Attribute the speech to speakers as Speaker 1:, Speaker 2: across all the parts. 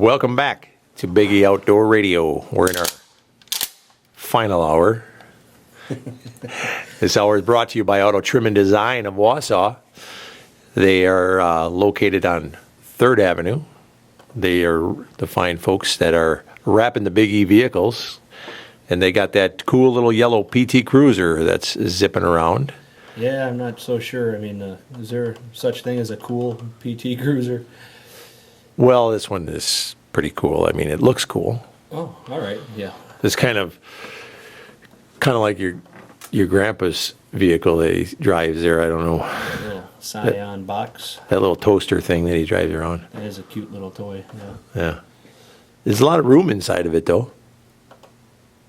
Speaker 1: Welcome back to Biggie Outdoor Radio. We're in our final hour. This hour is brought to you by Auto Trim and Design of Wausau. They are located on 3rd Avenue. They are the fine folks that are wrapping the Big E vehicles. And they got that cool little yellow PT Cruiser that's zipping around.
Speaker 2: Yeah, I'm not so sure. I mean, is there such thing as a cool PT Cruiser?
Speaker 1: Well, this one is pretty cool. I mean, it looks cool.
Speaker 2: Oh, all right, yeah.
Speaker 1: It's kind of like your grandpa's vehicle that he drives there. I don't know.
Speaker 2: A little Scion box.
Speaker 1: That little toaster thing that he drives around.
Speaker 2: That is a cute little toy, yeah.
Speaker 1: Yeah. There's a lot of room inside of it, though.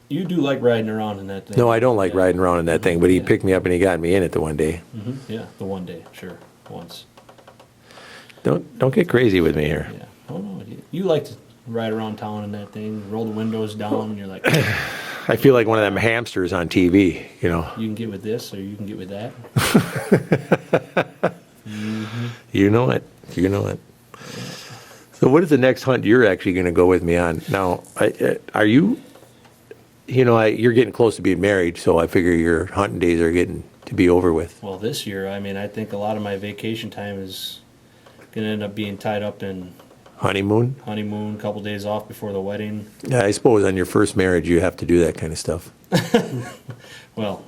Speaker 2: You do like riding around in that thing.
Speaker 1: No, I don't like riding around in that thing, but he picked me up and he got me in it the one day.
Speaker 2: Mm-hmm. Yeah, the one day, sure, once.
Speaker 1: Don't get crazy with me here.
Speaker 2: Yeah. Oh, no, you like to ride around town in that thing, roll the windows down, and you're like...
Speaker 1: I feel like one of them hamsters on TV, you know.
Speaker 2: You can get with this, or you can get with that. Mm-hmm.
Speaker 1: You know it. You know it. So what is the next hunt you're actually going to go with me on? Now, are you... You know, you're getting close to being married, so I figure your hunting days are getting to be over with.
Speaker 2: Well, this year, I mean, I think a lot of my vacation time is going to end up being tied up in
Speaker 1: honeymoon,
Speaker 2: a couple days off before the wedding.
Speaker 1: Yeah, I suppose on your first marriage you have to do that kind of stuff.
Speaker 2: Well,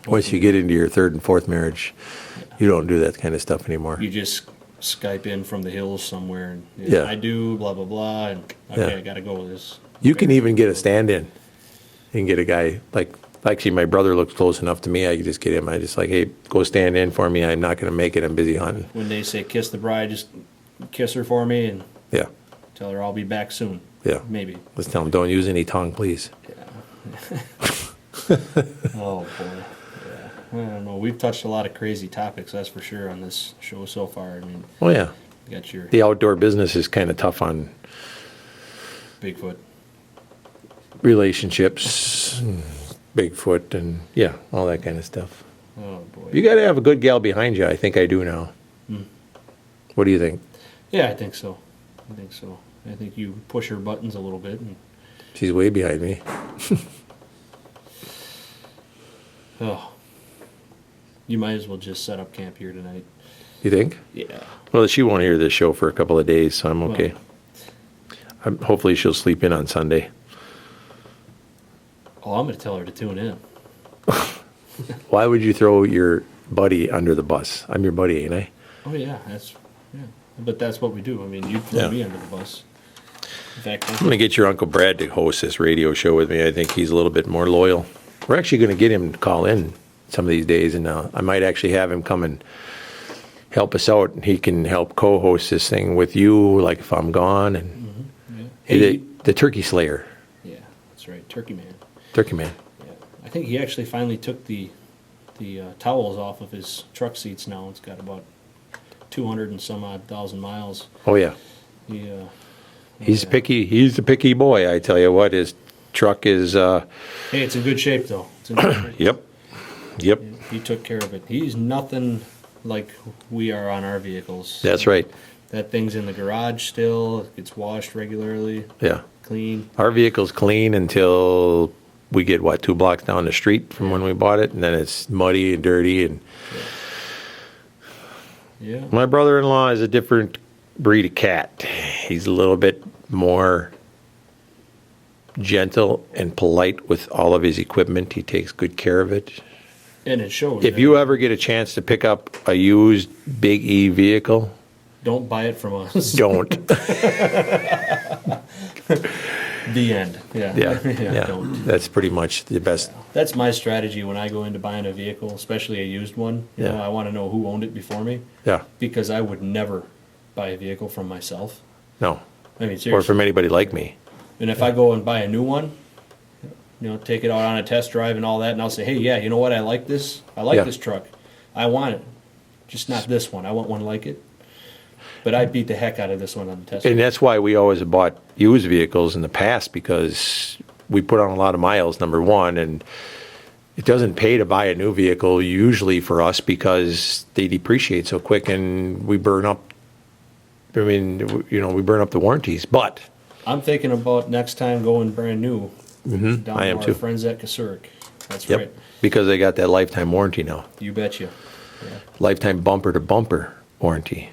Speaker 1: once you get into your 3rd and 4th marriage, you don't do that kind of stuff anymore.
Speaker 2: You just Skype in from the hills somewhere, and
Speaker 1: yeah.
Speaker 2: I do blah blah blah, and okay, I got to go with this.
Speaker 1: You can even get a stand-in. You can get a guy, like, actually my brother looks close enough to me, I can just get him. I just like, hey, go stand in for me. I'm not going to make it. I'm busy hunting.
Speaker 2: When they say kiss the bride, just kiss her for me and
Speaker 1: yeah,
Speaker 2: tell her I'll be back soon.
Speaker 1: Yeah.
Speaker 2: Maybe.
Speaker 1: Let's tell them, don't use any tongue, please.
Speaker 2: Yeah. Oh, boy. Yeah. I don't know. We've touched a lot of crazy topics, that's for sure, on this show so far. I mean,
Speaker 1: oh, yeah.
Speaker 2: You got your
Speaker 1: the outdoor business is kind of tough on
Speaker 2: Bigfoot.
Speaker 1: Relationships, Bigfoot, and yeah, all that kind of stuff.
Speaker 2: Oh, boy.
Speaker 1: You got to have a good gal behind you. I think I do now. What do you think?
Speaker 2: Yeah, I think so. I think you push her buttons a little bit. And
Speaker 1: she's way behind me.
Speaker 2: Oh, you might as well just set up camp here tonight.
Speaker 1: You think?
Speaker 2: Yeah.
Speaker 1: Well, she won't hear this show for a couple of days, so I'm okay. Hopefully she'll sleep in on Sunday.
Speaker 2: Oh, I'm going to tell her to tune in.
Speaker 1: Why would you throw your buddy under the bus? I'm your buddy, ain't I?
Speaker 2: Oh, yeah. But that's what we do. I mean, you throw me under the bus. In fact,
Speaker 1: I'm going to get your Uncle Brad to host this radio show with me. I think he's a little bit more loyal. We're actually going to get him to call in some of these days, and I might actually have him come and help us out, and he can help co-host this thing with you, like if I'm gone. And the Turkey Slayer.
Speaker 2: Yeah, that's right. Turkey Man.
Speaker 1: Turkey Man.
Speaker 2: Yeah. I think he actually finally took the towels off of his truck seats now. It's got about 200 and some odd thousand miles.
Speaker 1: Oh, yeah. He's picky. He's a picky boy, I tell you what. His truck is...
Speaker 2: Hey, it's in good shape, though. It's in good shape.
Speaker 1: Yep.
Speaker 2: He took care of it. He's nothing like we are on our vehicles.
Speaker 1: That's right.
Speaker 2: That thing's in the garage still. It gets washed regularly.
Speaker 1: Yeah.
Speaker 2: Clean.
Speaker 1: Our vehicle's clean until we get, 2 blocks down the street from when we bought it, and then it's muddy and dirty. And
Speaker 2: yeah.
Speaker 1: My brother-in-law is a different breed of cat. He's a little bit more gentle and polite with all of his equipment. He takes good care of it.
Speaker 2: And it shows.
Speaker 1: If you ever get a chance to pick up a used Big E vehicle,
Speaker 2: don't buy it from us.
Speaker 1: Don't.
Speaker 2: The end. Yeah. Don't.
Speaker 1: That's pretty much the best.
Speaker 2: Yeah. That's my strategy when I go into buying a vehicle, especially a used one. You know, I want to know who owned it before me.
Speaker 1: Yeah.
Speaker 2: Because I would never buy a vehicle from myself.
Speaker 1: No.
Speaker 2: I mean, seriously.
Speaker 1: Or from anybody like me.
Speaker 2: And if I go and buy a new one, take it out on a test drive and all that, and I'll say, hey, yeah, you know what? I like this. I like this truck. I want it. Just not this one. I want one like it. But I beat the heck out of this one on the test.
Speaker 1: And that's why we always have bought used vehicles in the past, because we put on a lot of miles, number one, and it doesn't pay to buy a new vehicle usually for us because they depreciate so quick and we burn up. I mean, we burn up the warranties. But
Speaker 2: I'm thinking about next time going brand new. Down
Speaker 1: I am
Speaker 2: to our
Speaker 1: too.
Speaker 2: friends at Cutlery. That's
Speaker 1: Yep.
Speaker 2: right.
Speaker 1: Because they got that lifetime warranty now.
Speaker 2: You betcha. Yeah.
Speaker 1: Lifetime bumper to bumper warranty.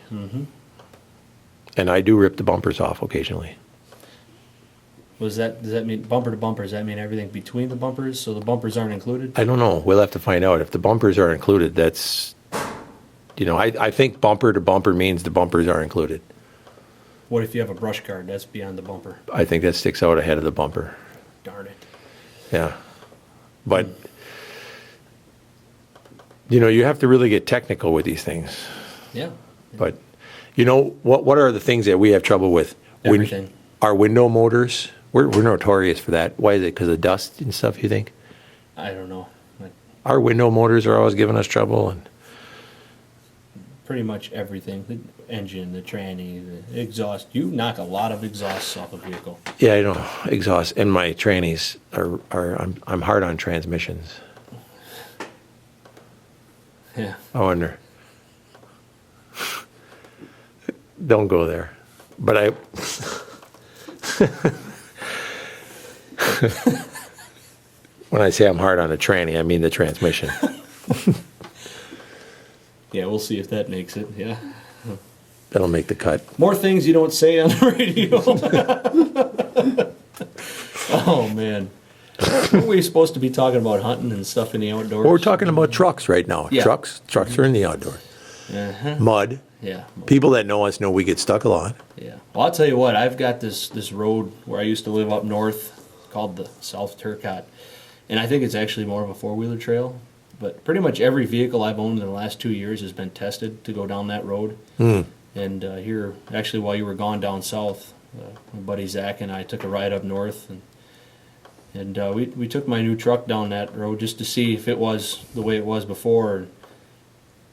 Speaker 1: And I do rip the bumpers off occasionally.
Speaker 2: Does that mean bumper to bumper? Does that mean everything between the bumpers? So the bumpers aren't included?
Speaker 1: I don't know. We'll have to find out. If the bumpers are included, that's, I think bumper to bumper means the bumpers are included.
Speaker 2: What if you have a brush guard? That's beyond the bumper.
Speaker 1: I think that sticks out ahead of the bumper.
Speaker 2: Darn it.
Speaker 1: Yeah. But, you have to really get technical with these things.
Speaker 2: Yeah.
Speaker 1: But, what are the things that we have trouble with?
Speaker 2: Everything.
Speaker 1: Our window motors, we're notorious for that. Why is it? Because of dust and stuff, you think?
Speaker 2: I don't know.
Speaker 1: Our window motors are always giving us trouble. And
Speaker 2: Pretty much everything. The engine, the tranny, the exhaust. You knock a lot of exhausts off a vehicle.
Speaker 1: yeah, I know, exhaust. And my trannies I'm hard on transmissions.
Speaker 2: Yeah.
Speaker 1: I wonder. Don't go there. But when I say I'm hard on a tranny, I mean the transmission.
Speaker 2: Yeah, we'll see if that makes it. Yeah.
Speaker 1: That'll make the cut.
Speaker 2: More things you don't say on the radio. Oh, man. Weren't we supposed to be talking about hunting and stuff in the outdoors?
Speaker 1: Well, we're talking about trucks right now.
Speaker 2: Yeah.
Speaker 1: Trucks are in the outdoor.
Speaker 2: Uh-huh.
Speaker 1: Mud.
Speaker 2: Yeah.
Speaker 1: People that know us know we get stuck a lot.
Speaker 2: Yeah. Well, I'll tell you what. I've got this road where I used to live up north called the South Turcotte. And I think it's actually more of a four-wheeler trail. But pretty much every vehicle I've owned in the last 2 years has been tested to go down that road. And here, actually, while you were gone down south, my buddy Zach and I took a ride up north. And we took my new truck down that road just to see if it was the way it was before. And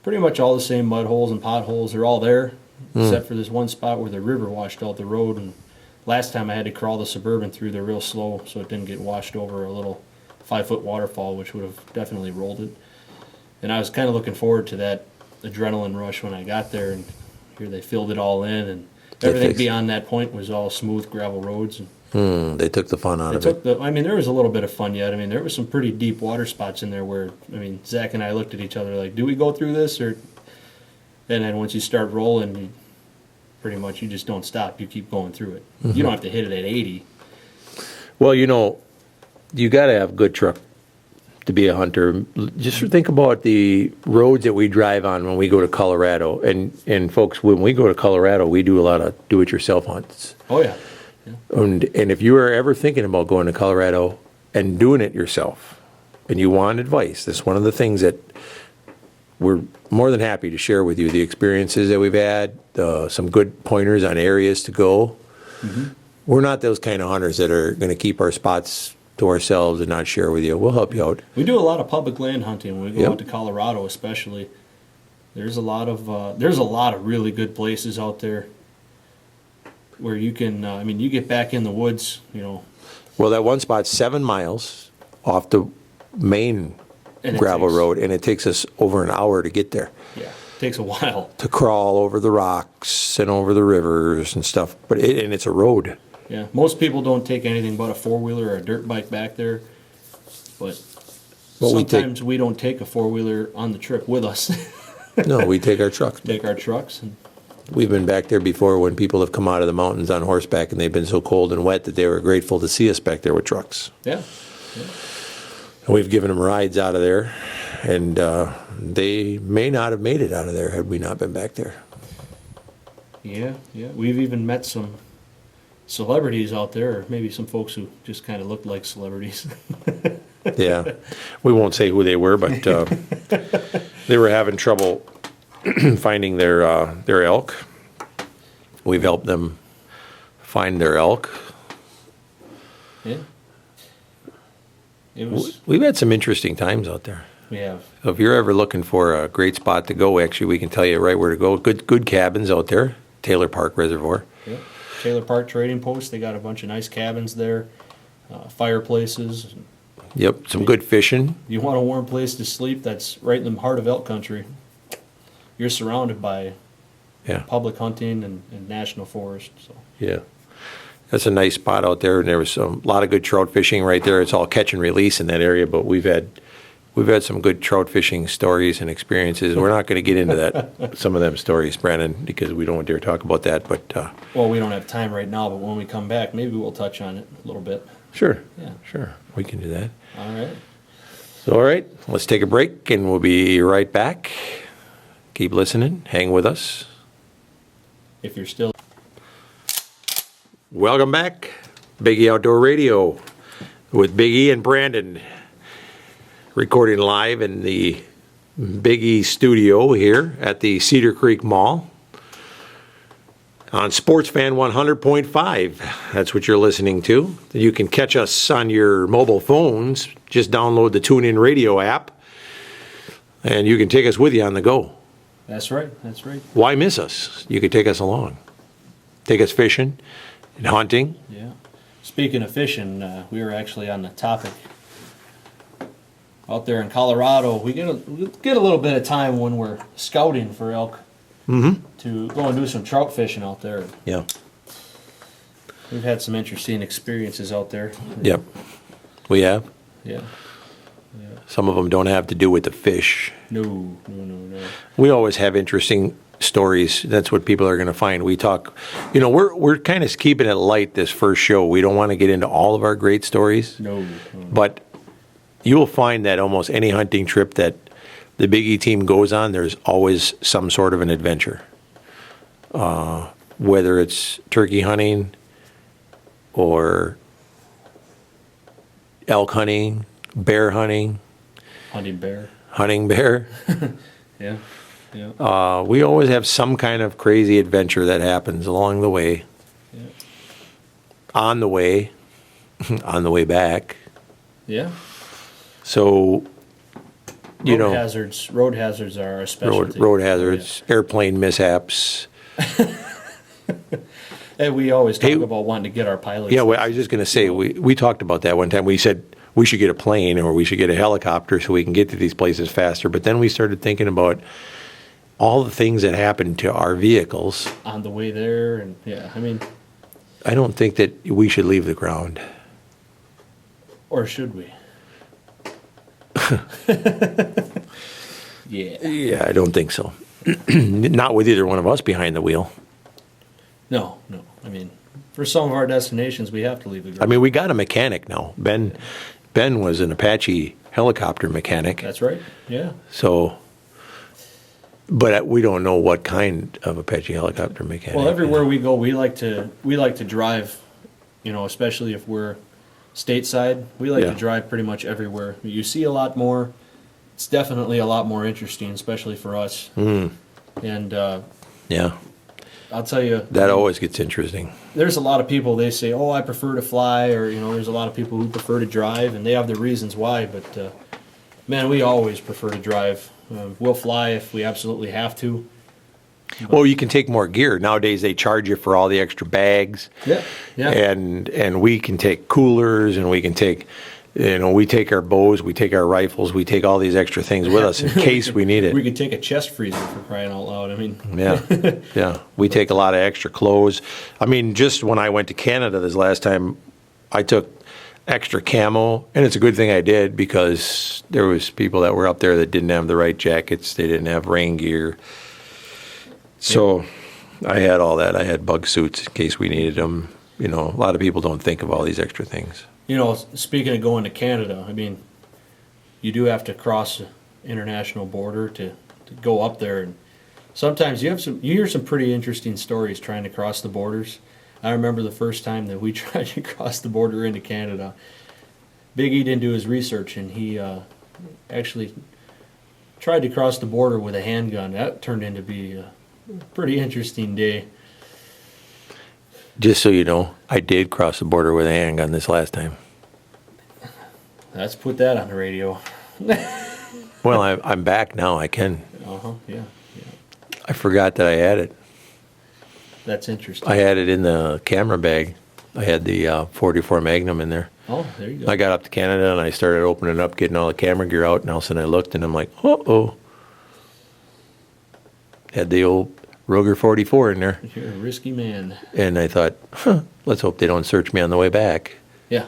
Speaker 2: pretty much all the same mud holes and potholes are all there, except for this one spot where the river washed out the road. And last time I had to crawl the Suburban through there real slow so it didn't get washed over a little 5-foot waterfall, which would have definitely rolled it. And I was kind of looking forward to that adrenaline rush when I got there, and here they filled it all in, and everything beyond that point was all smooth gravel roads. And
Speaker 1: They took the fun out of it.
Speaker 2: there was a little bit of fun yet. I mean, there was some pretty deep water spots in there where, Zach and I looked at each other like, do we go through this? And then once you start rolling, pretty much you just don't stop. You keep going through it. You don't have to hit it at 80.
Speaker 1: Well, you got to have a good truck to be a hunter. Just think about the roads that we drive on when we go to Colorado. And folks, when we go to Colorado, we do a lot of do-it-yourself hunts.
Speaker 2: Oh, yeah.
Speaker 1: And if you are ever thinking about going to Colorado and doing it yourself, and you want advice, that's one of the things that we're more than happy to share with you, the experiences that we've had, some good pointers on areas to go. We're not those kind of hunters that are going to keep our spots to ourselves and not share with you. We'll help you out.
Speaker 2: We do a lot of public land hunting when we go
Speaker 1: Yep.
Speaker 2: out to Colorado, especially. There's a lot of really good places out there where you can. You get back in the woods.
Speaker 1: Well, that one spot's 7 miles off the main
Speaker 2: And it
Speaker 1: gravel
Speaker 2: takes-
Speaker 1: road, and it takes us over an hour to get there.
Speaker 2: Yeah, it takes a while.
Speaker 1: To crawl over the rocks and over the rivers and stuff. But it's a road.
Speaker 2: Yeah, most people don't take anything but a four-wheeler or a dirt bike back there, but
Speaker 1: Well,
Speaker 2: sometimes we don't take a four-wheeler on the trip with us.
Speaker 1: No, we take our trucks.
Speaker 2: Take our trucks. And
Speaker 1: We've been back there before when people have come out of the mountains on horseback and they've been so cold and wet that they were grateful to see us back there with trucks.
Speaker 2: yeah,
Speaker 1: And we've given them rides out of there, and they may not have made it out of there had we not been back there.
Speaker 2: yeah. We've even met some celebrities out there, or maybe some folks who just kind of looked like celebrities.
Speaker 1: Yeah, we won't say who they were, but they were having trouble finding their elk. We've helped them find their elk.
Speaker 2: Yeah. It was.
Speaker 1: We've had some interesting times out there.
Speaker 2: We have.
Speaker 1: So if you're ever looking for a great spot to go, actually, we can tell you right where to go. Good cabins out there, Taylor Park Reservoir.
Speaker 2: Yeah. Taylor Park Trading Post. They got a bunch of nice cabins there, fireplaces.
Speaker 1: Yep, some good fishing.
Speaker 2: You want a warm place to sleep? That's right in the heart of elk country. You're surrounded by
Speaker 1: Yeah,
Speaker 2: public hunting and national forest. So
Speaker 1: yeah. That's a nice spot out there, and there was a lot of good trout fishing right there. It's all catch and release in that area, but we've had some good trout fishing stories and experiences. We're not going to get into that, some of them stories, Brandon, because we don't dare talk about that. But
Speaker 2: Well, we don't have time right now, but when we come back, maybe we'll touch on it a little bit.
Speaker 1: sure,
Speaker 2: Yeah.
Speaker 1: sure, we can do that.
Speaker 2: All right.
Speaker 1: So, all right, let's take a break, and we'll be right back. Keep listening. Hang with us.
Speaker 2: If you're still...
Speaker 1: Welcome back. Big E Outdoor Radio with Big E and Brandon. Recording live in the Big E studio here at the Cedar Creek Mall on Sportsfan 100.5. That's what you're listening to. You can catch us on your mobile phones. Just download the TuneIn Radio app, and you can take us with you on the go.
Speaker 2: That's right. That's right.
Speaker 1: Why miss us? You could take us along. Take us fishing and hunting.
Speaker 2: Yeah. Speaking of fishing, we were actually on the topic out there in Colorado. We get a little bit of time when we're scouting for elk to go and do some trout fishing out there.
Speaker 1: Yeah.
Speaker 2: We've had some interesting experiences out there.
Speaker 1: Yep. We have.
Speaker 2: Yeah.
Speaker 1: Some of them don't have to do with the fish.
Speaker 2: No.
Speaker 1: We always have interesting stories. That's what people are going to find. We talk, we're kind of keeping it light this first show. We don't want to get into all of our great stories.
Speaker 2: No.
Speaker 1: But you will find that almost any hunting trip that the Big E team goes on, there's always some sort of an adventure. Whether it's turkey hunting or elk hunting, bear hunting,
Speaker 2: Hunting bear.
Speaker 1: hunting bear.
Speaker 2: Yeah. Yeah.
Speaker 1: We always have some kind of crazy adventure that happens along the way.
Speaker 2: Yeah.
Speaker 1: On the way, on the way back.
Speaker 2: Yeah.
Speaker 1: So,
Speaker 2: Road hazards are a specialty.
Speaker 1: road hazards, airplane mishaps.
Speaker 2: And we always talk
Speaker 1: Hey,
Speaker 2: about wanting to get our pilots.
Speaker 1: Yeah, well, I was just going to say, we talked about that one time. We said we should get a plane or we should get a helicopter so we can get to these places faster. But then we started thinking about all the things that happened to our vehicles.
Speaker 2: On the way there, and
Speaker 1: I don't think that we should leave the ground.
Speaker 2: or should we? Yeah.
Speaker 1: Yeah, I don't think so. Not with either one of us behind the wheel.
Speaker 2: No. For some of our destinations, we have to leave the ground.
Speaker 1: We got a mechanic now. Ben was an Apache helicopter mechanic.
Speaker 2: That's right. Yeah.
Speaker 1: So, but we don't know what kind of Apache helicopter mechanic.
Speaker 2: Well, everywhere we go, we like to drive. Especially if we're stateside, we like to drive pretty much everywhere. You see a lot more. It's definitely a lot more interesting, especially for us. And
Speaker 1: Yeah,
Speaker 2: I'll tell you,
Speaker 1: that always gets interesting.
Speaker 2: there's a lot of people, they say, oh, I prefer to fly, or, there's a lot of people who prefer to drive, and they have their reasons why, but, man, we always prefer to drive. We'll fly if we absolutely have to.
Speaker 1: Well, you can take more gear. Nowadays, they charge you for all the extra bags.
Speaker 2: Yeah.
Speaker 1: And we can take coolers, and we can take, we take our bows, we take our rifles, we take all these extra things with us in case we need it.
Speaker 2: We could take a chest freezer for crying out loud.
Speaker 1: Yeah. We take a lot of extra clothes. Just when I went to Canada this last time, I took extra camo, and it's a good thing I did because there was people that were up there that didn't have the right jackets. They didn't have rain gear. So I had all that. I had bug suits in case we needed them. A lot of people don't think of all these extra things.
Speaker 2: Speaking of going to Canada, you do have to cross the international border to go up there, and sometimes you hear some pretty interesting stories trying to cross the borders. I remember the first time that we tried to cross the border into Canada. Big E didn't do his research, and he actually tried to cross the border with a handgun. That turned into be a pretty interesting day.
Speaker 1: Just so you know, I did cross the border with a handgun this last time.
Speaker 2: Let's put that on the radio.
Speaker 1: Well, I'm back now. I can.
Speaker 2: Yeah.
Speaker 1: I forgot that I had it.
Speaker 2: That's interesting.
Speaker 1: I had it in the camera bag. I had the 44 Magnum in there.
Speaker 2: Oh, there you go.
Speaker 1: I got up to Canada and I started opening up, getting all the camera gear out, and all of a sudden I looked and I'm like, uh-oh. Had the old Ruger 44 in there.
Speaker 2: You're a risky man.
Speaker 1: And I thought, let's hope they don't search me on the way back.
Speaker 2: Yeah.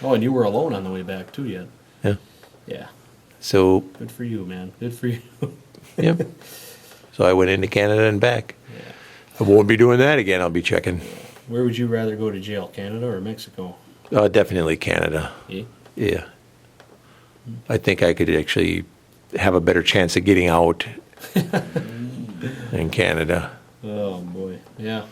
Speaker 2: Oh, and you were alone on the way back too, yet.
Speaker 1: Yeah.
Speaker 2: Yeah.
Speaker 1: So,
Speaker 2: Good for you, man. Good for you.
Speaker 1: yeah. So I went into Canada and back.
Speaker 2: Yeah.
Speaker 1: I won't be doing that again. I'll be checking.
Speaker 2: Where would you rather go to jail, Canada or Mexico?
Speaker 1: Definitely Canada.
Speaker 2: Eh?
Speaker 1: Yeah. I think I could actually have a better chance of getting out in Canada.
Speaker 2: Oh boy. Yeah.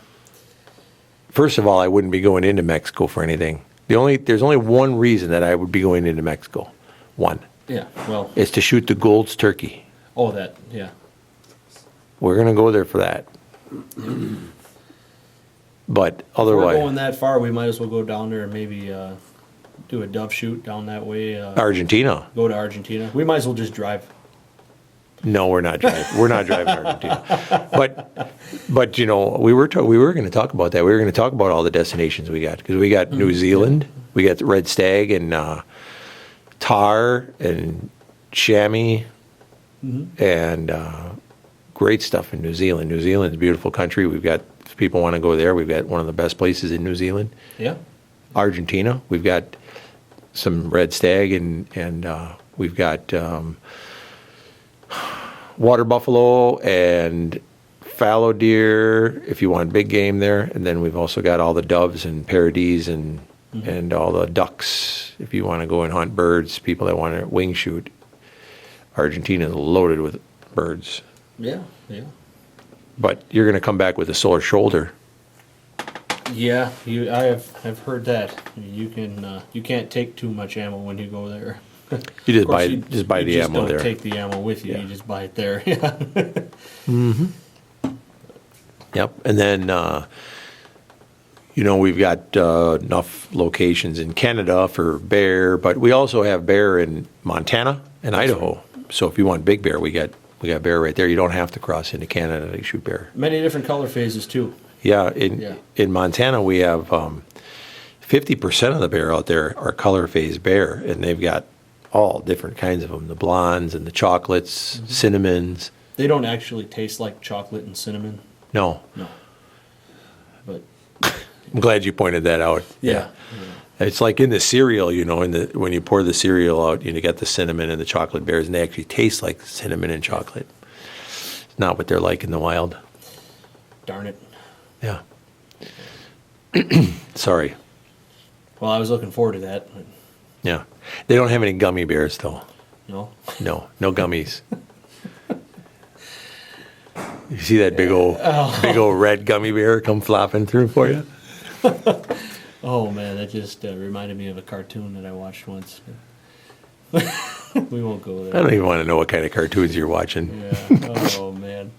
Speaker 1: First of all, I wouldn't be going into Mexico for anything. There's only one reason that I would be going into Mexico. One.
Speaker 2: Yeah. Well.
Speaker 1: Is to shoot the Gold's turkey.
Speaker 2: Oh, that. Yeah.
Speaker 1: We're going to go there for that. But
Speaker 2: If we're
Speaker 1: otherwise,
Speaker 2: going that far, we might as well go down there and maybe do a dove shoot down that way.
Speaker 1: Argentina.
Speaker 2: Go to Argentina. We might as well just drive.
Speaker 1: No, we're not driving. We're not driving to Argentina. But you know, we were going to talk about that. We were going to talk about all the destinations we got because we got New Zealand, we got the red stag and tar and chamois and great stuff in New Zealand. New Zealand's a beautiful country. We've got, if people want to go there, we've got one of the best places in New Zealand.
Speaker 2: Yeah.
Speaker 1: Argentina, we've got some red stag and we've got water buffalo and fallow deer if you want big game there. And then we've also got all the doves and parodies and all the ducks if you want to go and hunt birds, people that want to wing shoot. Argentina is loaded with birds.
Speaker 2: Yeah. Yeah.
Speaker 1: But you're going to come back with a sore shoulder.
Speaker 2: Yeah. I've heard that. You can't take too much ammo when you go there.
Speaker 1: You just
Speaker 2: Of course,
Speaker 1: buy
Speaker 2: you
Speaker 1: the
Speaker 2: just
Speaker 1: ammo
Speaker 2: don't
Speaker 1: there.
Speaker 2: take the ammo with you.
Speaker 1: Yeah.
Speaker 2: You just buy it there. Yeah.
Speaker 1: Yep. And then, we've got enough locations in Canada for bear, but we also have bear in Montana and Idaho. So if you want big bear, we got bear right there. You don't have to cross into Canada to shoot bear.
Speaker 2: Many different color phases too.
Speaker 1: Yeah. In Montana, we have 50% of the bear out there are color phase bear, and they've got all different kinds of them, the blondes and the chocolates, cinnamons.
Speaker 2: They don't actually taste like chocolate and cinnamon.
Speaker 1: No.
Speaker 2: But
Speaker 1: I'm glad you pointed that out.
Speaker 2: yeah.
Speaker 1: It's like in the cereal, when you pour the cereal out, you get the cinnamon and the chocolate bears, and they actually taste like cinnamon and chocolate. It's not what they're like in the wild.
Speaker 2: Darn it.
Speaker 1: Yeah. Sorry.
Speaker 2: Well, I was looking forward to that. But
Speaker 1: Yeah. They don't have any gummy bears, though.
Speaker 2: no.
Speaker 1: No gummies. You see that big old red gummy bear come flopping through for you?
Speaker 2: Oh man, that just reminded me of a cartoon that I watched once. We won't go there.
Speaker 1: I don't even want to know what kind of cartoons you're watching.
Speaker 2: Yeah. Oh man.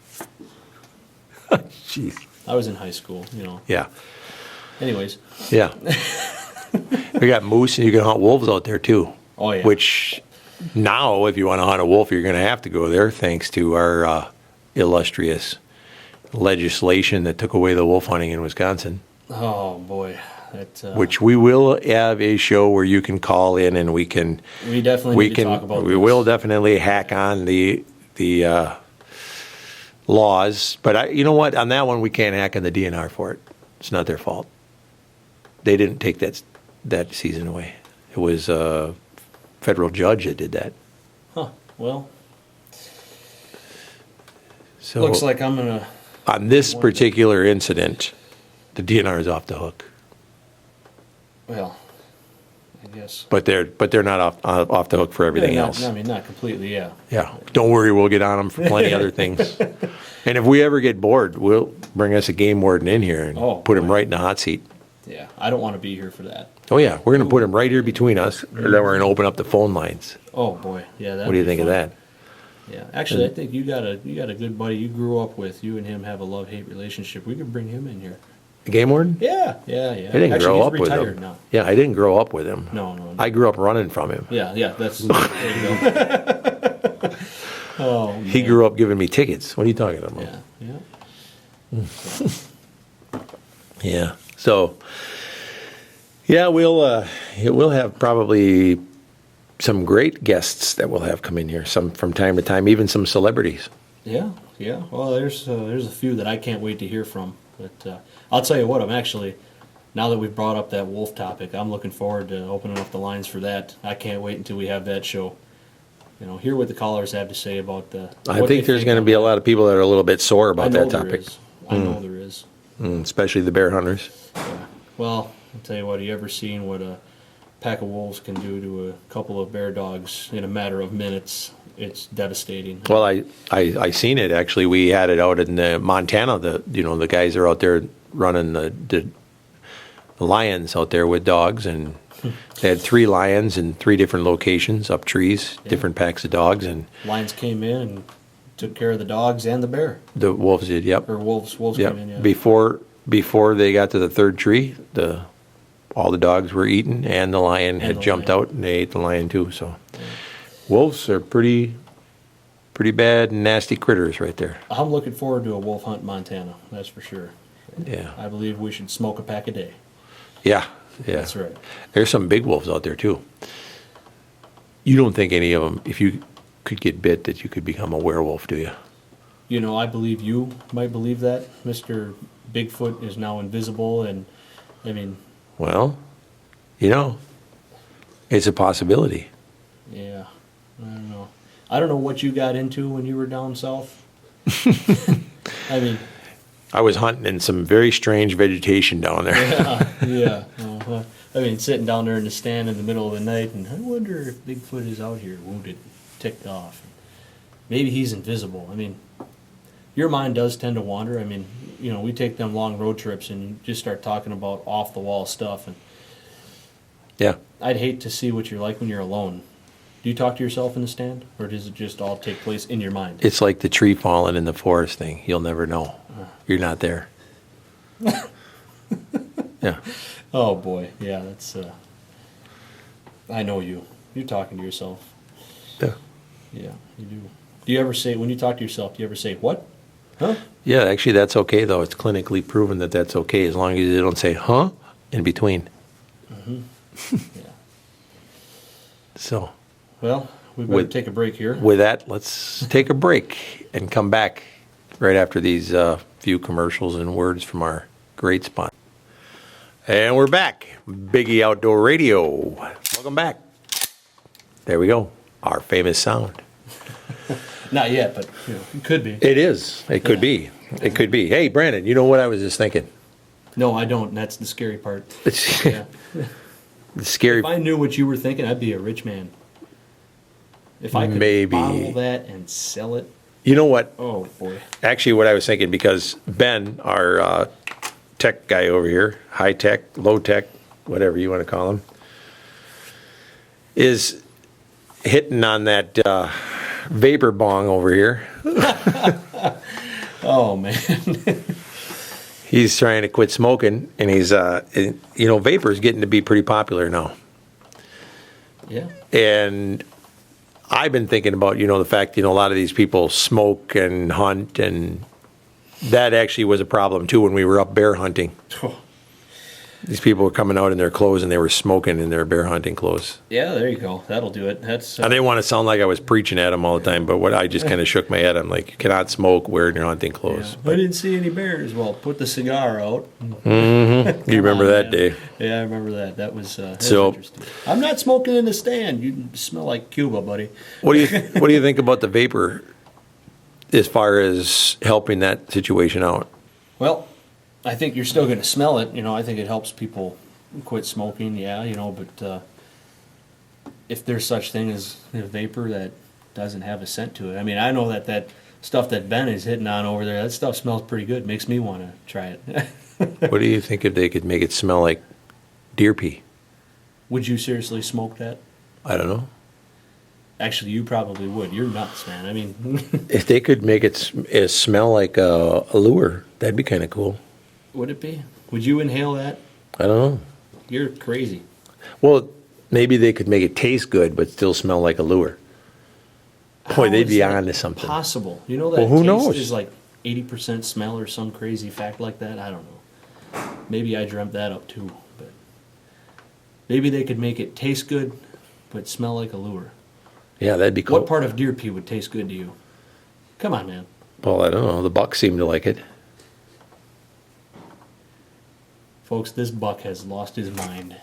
Speaker 1: Jeez.
Speaker 2: I was in high school,
Speaker 1: Yeah.
Speaker 2: Anyways.
Speaker 1: Yeah. We got moose, and you can hunt wolves out there, too.
Speaker 2: Oh yeah.
Speaker 1: Which now, if you want to hunt a wolf, you're going to have to go there, thanks to our illustrious legislation that took away the wolf hunting in Wisconsin.
Speaker 2: Oh boy. That,
Speaker 1: Which we will have a show where you can call in, and we
Speaker 2: definitely need to talk about
Speaker 1: we
Speaker 2: this.
Speaker 1: will definitely hack on the laws. But you know what? On that one, we can't hack on the DNR for it. It's not their fault. They didn't take that season away. It was a federal judge that did that.
Speaker 2: Huh. Well,
Speaker 1: So
Speaker 2: looks like I'm gonna.
Speaker 1: on this particular incident, the DNR is off the hook.
Speaker 2: Well, I guess.
Speaker 1: But they're not off the hook for everything
Speaker 2: Yeah,
Speaker 1: else.
Speaker 2: I mean, not completely. Yeah.
Speaker 1: Yeah. Don't worry, we'll get on them for plenty of other things. And if we ever get bored, we'll bring us a game warden in here and put him right in the hot seat.
Speaker 2: Yeah. I don't want to be here for that.
Speaker 1: Oh yeah, we're going to put him right here between us, and then we're going to open up the phone lines.
Speaker 2: Oh boy. Yeah.
Speaker 1: What do you think of that?
Speaker 2: Yeah. Actually, I think you got a good buddy you grew up with. You and him have a love-hate relationship. We could bring him in here.
Speaker 1: The game warden?
Speaker 2: Yeah.
Speaker 1: I didn't
Speaker 2: Actually,
Speaker 1: grow
Speaker 2: he's
Speaker 1: up with
Speaker 2: retired
Speaker 1: him.
Speaker 2: now.
Speaker 1: Yeah, I didn't grow up with him.
Speaker 2: No.
Speaker 1: I grew up running from him.
Speaker 2: Yeah. That's. There you go. Oh. Man.
Speaker 1: He grew up giving me tickets. What are you talking about?
Speaker 2: Yeah.
Speaker 1: Yeah. So, yeah, we'll have probably some great guests that we'll have come in here. Some from time to time, even some celebrities.
Speaker 2: Yeah, yeah. Well, there's a few that I can't wait to hear from. But I'll tell you what, I'm actually, now that we've brought up that wolf topic, I'm looking forward to opening up the lines for that. I can't wait until we have that show. Hear what the callers have to say about the.
Speaker 1: I think there's going to be a lot of people that are a little bit sore
Speaker 2: I
Speaker 1: about
Speaker 2: know
Speaker 1: that
Speaker 2: there
Speaker 1: topic.
Speaker 2: is. I know there is.
Speaker 1: Especially the bear hunters.
Speaker 2: Yeah. Well, I'll tell you what. Have you ever seen what a pack of wolves can do to a couple of bear dogs in a matter of minutes? It's devastating.
Speaker 1: Well, I seen it actually. We had it out in Montana. The guys are out there running the lions out there with dogs, and they had 3 lions in 3 different locations up trees, different packs of dogs, and
Speaker 2: Lions came in and took care of the dogs and the bear.
Speaker 1: the wolves did. Yep.
Speaker 2: Or wolves
Speaker 1: Yep.
Speaker 2: came in. Yeah.
Speaker 1: Before they got to the 3rd tree, all the dogs were eaten, and the lion had
Speaker 2: the
Speaker 1: jumped
Speaker 2: lion.
Speaker 1: out, and they ate the lion too. So, wolves are pretty bad, nasty critters right there.
Speaker 2: I'm looking forward to a wolf hunt in Montana. That's for sure.
Speaker 1: Yeah.
Speaker 2: I believe we should smoke a pack a day.
Speaker 1: Yeah. Yeah.
Speaker 2: That's right.
Speaker 1: There's some big wolves out there too. You don't think any of them, if you could get bit, that you could become a werewolf, do you?
Speaker 2: I believe you might believe that. Mr. Bigfoot is now invisible, and I mean,
Speaker 1: Well, it's a possibility.
Speaker 2: yeah, I don't know. I don't know what you got into when you were down south. I mean,
Speaker 1: I was hunting in some very strange vegetation down there.
Speaker 2: yeah. I mean, sitting down there in the stand in the middle of the night, and I wonder if Bigfoot is out here, wounded, ticked off. Maybe he's invisible. I mean, your mind does tend to wander. I mean, we take them long road trips, and you just start talking about off the wall stuff, and
Speaker 1: Yeah.
Speaker 2: I'd hate to see what you're like when you're alone. Do you talk to yourself in the stand, or does it just all take place in your mind?
Speaker 1: It's like the tree falling in the forest thing. You'll never know. You're not there. Yeah.
Speaker 2: Oh boy, yeah, that's. I know you. You're talking to yourself.
Speaker 1: Yeah.
Speaker 2: Yeah, you do. Do you ever say, when you talk to yourself, do you ever say, what? Huh?
Speaker 1: Yeah, actually, that's okay, though. It's clinically proven that that's okay as long as you don't say, huh, in between.
Speaker 2: Yeah.
Speaker 1: So,
Speaker 2: Well, we better take a break here.
Speaker 1: with that, let's take a break and come back right after these few commercials and words from our great sponsor. And we're back. Biggie Outdoor Radio. Welcome back. There we go. Our famous sound.
Speaker 2: Not yet, but it could be.
Speaker 1: It is. It could be. It could be. Hey, Brandon, you know what I was just thinking?
Speaker 2: No, I don't. That's the scary part.
Speaker 1: It's
Speaker 2: Yeah.
Speaker 1: scary.
Speaker 2: If I knew what you were thinking, I'd be a rich man. If I could
Speaker 1: Maybe.
Speaker 2: bottle that and sell it,
Speaker 1: You know what?
Speaker 2: oh boy.
Speaker 1: Actually, what I was thinking, because Ben, our tech guy over here, high tech, low tech, whatever you want to call him, is hitting on that vapor bong over here.
Speaker 2: Oh man.
Speaker 1: He's trying to quit smoking, and he's, vapor is getting to be pretty popular now.
Speaker 2: Yeah.
Speaker 1: And I've been thinking about, the fact, a lot of these people smoke and hunt, and that actually was a problem too when we were up bear hunting. These people were coming out in their clothes and they were smoking in their bear hunting clothes.
Speaker 2: Yeah, there you go. That'll do it. That's
Speaker 1: I didn't want to sound like I was preaching at them all the time, but I just kind of shook my head. I'm like, you cannot smoke wearing your hunting clothes.
Speaker 2: I didn't see any bears. Well, put the cigar out.
Speaker 1: You remember
Speaker 2: on,
Speaker 1: that
Speaker 2: man.
Speaker 1: day?
Speaker 2: Yeah, I remember that. That was
Speaker 1: So-
Speaker 2: interesting. I'm not smoking in the stand. You smell like Cuba, buddy.
Speaker 1: What do you think about the vapor as far as helping that situation out?
Speaker 2: Well, I think you're still going to smell it. I think it helps people quit smoking. Yeah, but if there's such thing as a vapor that doesn't have a scent to it. I mean, I know that stuff that Ben is hitting on over there, that stuff smells pretty good. Makes me want to try it.
Speaker 1: What do you think if they could make it smell like deer pee?
Speaker 2: Would you seriously smoke that?
Speaker 1: I don't know.
Speaker 2: Actually, you probably would. You're nuts, man. I mean,
Speaker 1: If they could make it smell like a lure, that'd be kind of cool.
Speaker 2: would it be? Would you inhale that?
Speaker 1: I don't know.
Speaker 2: You're crazy.
Speaker 1: Well, maybe they could make it taste good but still smell like a lure. Boy,
Speaker 2: How
Speaker 1: they'd
Speaker 2: is
Speaker 1: be
Speaker 2: that
Speaker 1: on to something.
Speaker 2: Possible. You know that
Speaker 1: Well, who
Speaker 2: taste
Speaker 1: knows?
Speaker 2: is like 80% smell or some crazy fact like that? I don't know. Maybe I dreamt that up too. But maybe they could make it taste good but smell like a lure.
Speaker 1: Yeah, that'd be cool.
Speaker 2: What part of deer pee would taste good to you? Come on, man.
Speaker 1: Well, I don't know. The bucks seem to like it.
Speaker 2: Folks, this buck has lost his mind.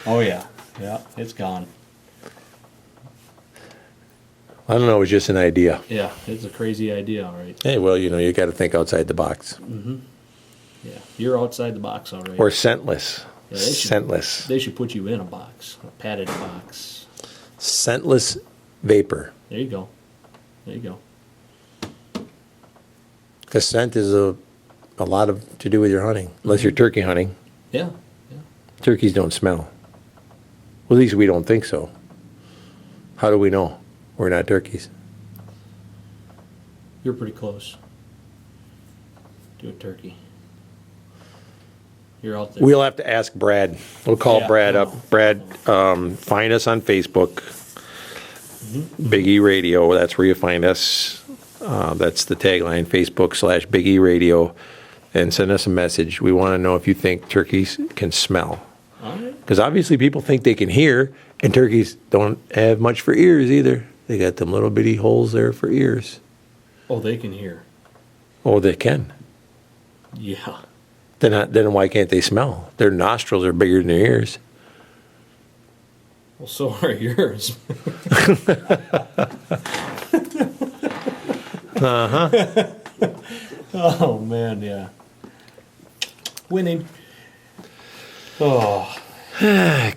Speaker 2: Oh, yeah. Yeah, it's gone.
Speaker 1: I don't know. It was just an idea.
Speaker 2: Yeah, it's a crazy idea, all right.
Speaker 1: Hey, well, you got to think outside the box.
Speaker 2: Yeah, you're outside the box, all right.
Speaker 1: Or scentless.
Speaker 2: Yeah,
Speaker 1: Scentless.
Speaker 2: They should put you in a box, a padded box.
Speaker 1: Scentless vapor.
Speaker 2: There you go. There you go.
Speaker 1: Because scent is a lot of to do with your hunting. Unless you're turkey hunting.
Speaker 2: Yeah, yeah.
Speaker 1: Turkeys don't smell. Well, at least we don't think so. How do we know we're not turkeys?
Speaker 2: You're pretty close to a turkey. You're out there.
Speaker 1: We'll have to ask Brad. We'll call
Speaker 2: Yeah,
Speaker 1: Brad
Speaker 2: no.
Speaker 1: up. Brad, find us on Facebook. Big E Radio. That's where you find us. That's the tagline, Facebook/Big E Radio. And send us a message. We want to know if you think turkeys can smell.
Speaker 2: All right.
Speaker 1: Because obviously people think they can hear, and turkeys don't have much for ears either. They got them little bitty holes there for ears.
Speaker 2: Oh, they can hear.
Speaker 1: Oh, they can.
Speaker 2: Yeah.
Speaker 1: Then why can't they smell? Their nostrils are bigger than their ears.
Speaker 2: Well, so are yours. Oh, man, yeah. Winning. Oh,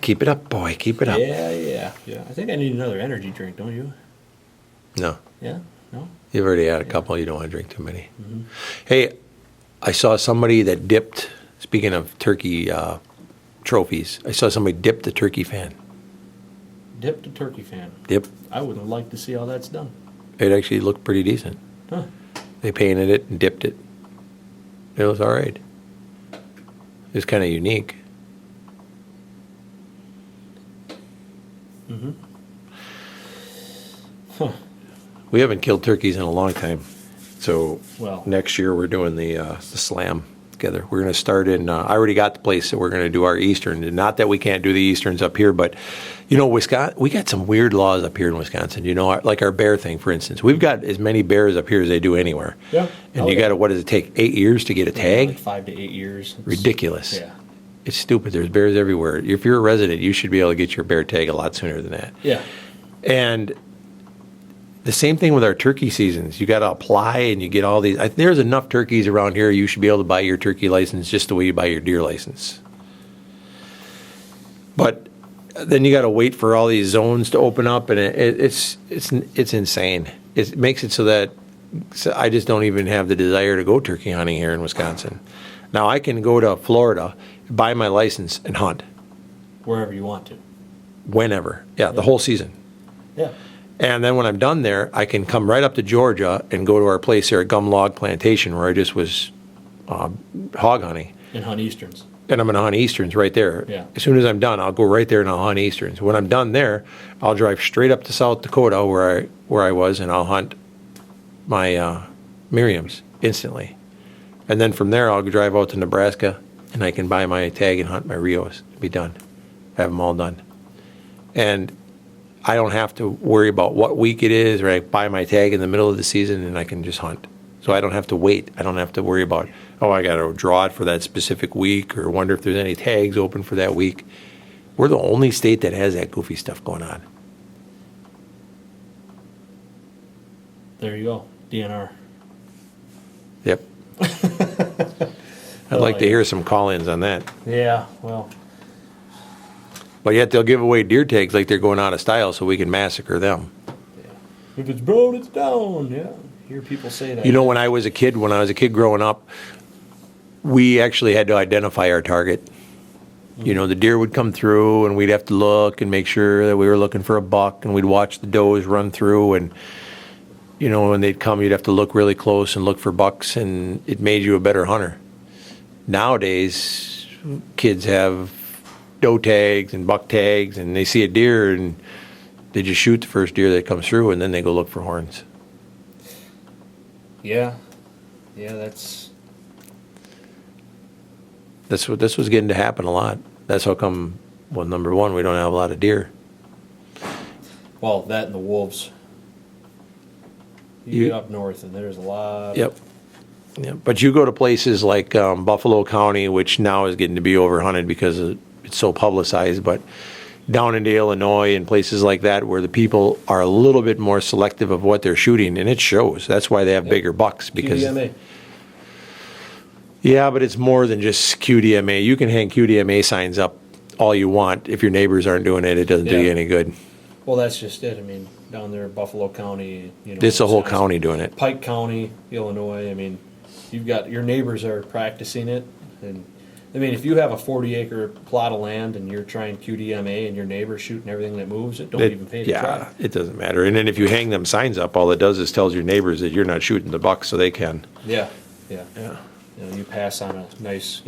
Speaker 1: Keep it up, boy. Keep it up.
Speaker 2: yeah. I think I need another energy drink, don't you?
Speaker 1: No.
Speaker 2: Yeah? No?
Speaker 1: You've already had a couple. You don't want to drink too many. Hey, I saw somebody that dipped, speaking of turkey trophies, I saw somebody dip the turkey fan.
Speaker 2: Dipped a turkey fan.
Speaker 1: Dip.
Speaker 2: I would like to see how that's done.
Speaker 1: It actually looked pretty decent.
Speaker 2: Huh.
Speaker 1: They painted it and dipped it. It was all right. It was kind of unique.
Speaker 2: Huh.
Speaker 1: We haven't killed turkeys in a long time. So
Speaker 2: Well.
Speaker 1: next year we're doing the slam together. We're going to start in, I already got the place that we're going to do our Eastern. And not that we can't do the Easterns up here, but, Wisconsin, we got some weird laws up here in Wisconsin. Like our bear thing, for instance. We've got as many bears up here as they do anywhere.
Speaker 2: Yeah.
Speaker 1: And you got to, what does it take, 8 years to get a tag?
Speaker 2: Like 5 to 8 years. It's-
Speaker 1: Ridiculous.
Speaker 2: Yeah.
Speaker 1: It's stupid. There's bears everywhere. If you're a resident, you should be able to get your bear tag a lot sooner than that.
Speaker 2: Yeah.
Speaker 1: And the same thing with our turkey seasons. You got to apply and you get all these. There's enough turkeys around here. You should be able to buy your turkey license just the way you buy your deer license. But then you got to wait for all these zones to open up, and it's insane. It makes it so that I just don't even have the desire to go turkey hunting here in Wisconsin. Now I can go to Florida, buy my license, and hunt
Speaker 2: Wherever you want to.
Speaker 1: whenever. Yeah, the whole season.
Speaker 2: Yeah.
Speaker 1: And then when I'm done there, I can come right up to Georgia and go to our place here at Gum Log Plantation where I just was hog hunting.
Speaker 2: And hunt Easterns.
Speaker 1: And I'm going to hunt Easterns right there.
Speaker 2: Yeah.
Speaker 1: As soon as I'm done, I'll go right there and I'll hunt Easterns. When I'm done there, I'll drive straight up to South Dakota where I was, and I'll hunt my Miriams instantly. And then from there, I'll drive out to Nebraska, and I can buy my tag and hunt my Rios. Be done. Have them all done. And I don't have to worry about what week it is, or I buy my tag in the middle of the season and I can just hunt. So I don't have to wait. I don't have to worry about, I got to draw it for that specific week or wonder if there's any tags open for that week. We're the only state that has that goofy stuff going on.
Speaker 2: There you go. DNR.
Speaker 1: Yep. I'd like to hear some call-ins on that.
Speaker 2: Yeah, well.
Speaker 1: But yet they'll give away deer tags like they're going out of style so we can massacre them.
Speaker 2: Yeah. If it's brown, it's down. Yeah. Hear people say that.
Speaker 1: When I was a kid growing up, we actually had to identify our target. The deer would come through and we'd have to look and make sure that we were looking for a buck, and we'd watch the does run through, and when they'd come, you'd have to look really close and look for bucks, and it made you a better hunter. Nowadays, kids have doe tags and buck tags, and they see a deer and they just shoot the first deer that comes through, and then they go look for horns.
Speaker 2: Yeah. Yeah, that's.
Speaker 1: This was getting to happen a lot. That's how come, number one, we don't have a lot of deer.
Speaker 2: Well, that and the wolves. You get up north, and there's a lot.
Speaker 1: Yep. Yep. But you go to places like Buffalo County, which now is getting to be overhunted because it's so publicized, but down into Illinois and places like that where the people are a little bit more selective of what they're shooting, and it shows. That's why they have bigger bucks. Because
Speaker 2: QDMA.
Speaker 1: Yeah, but it's more than just QDMA. You can hang QDMA signs up all you want. If your neighbors aren't doing it, it doesn't do you any good.
Speaker 2: Well, that's just it. I mean, down there, Buffalo County,
Speaker 1: It's a whole county doing it.
Speaker 2: Pike County, Illinois. I mean, you've got your neighbors are practicing it, and I mean, if you have a 40-acre plot of land and you're trying QDMA and your neighbor's shooting everything that moves, it don't even pay to try.
Speaker 1: It doesn't matter. And then if you hang them signs up, all it does is tells your neighbors that you're not shooting the buck, so they can.
Speaker 2: Yeah.
Speaker 1: Yeah.
Speaker 2: You pass on a nice,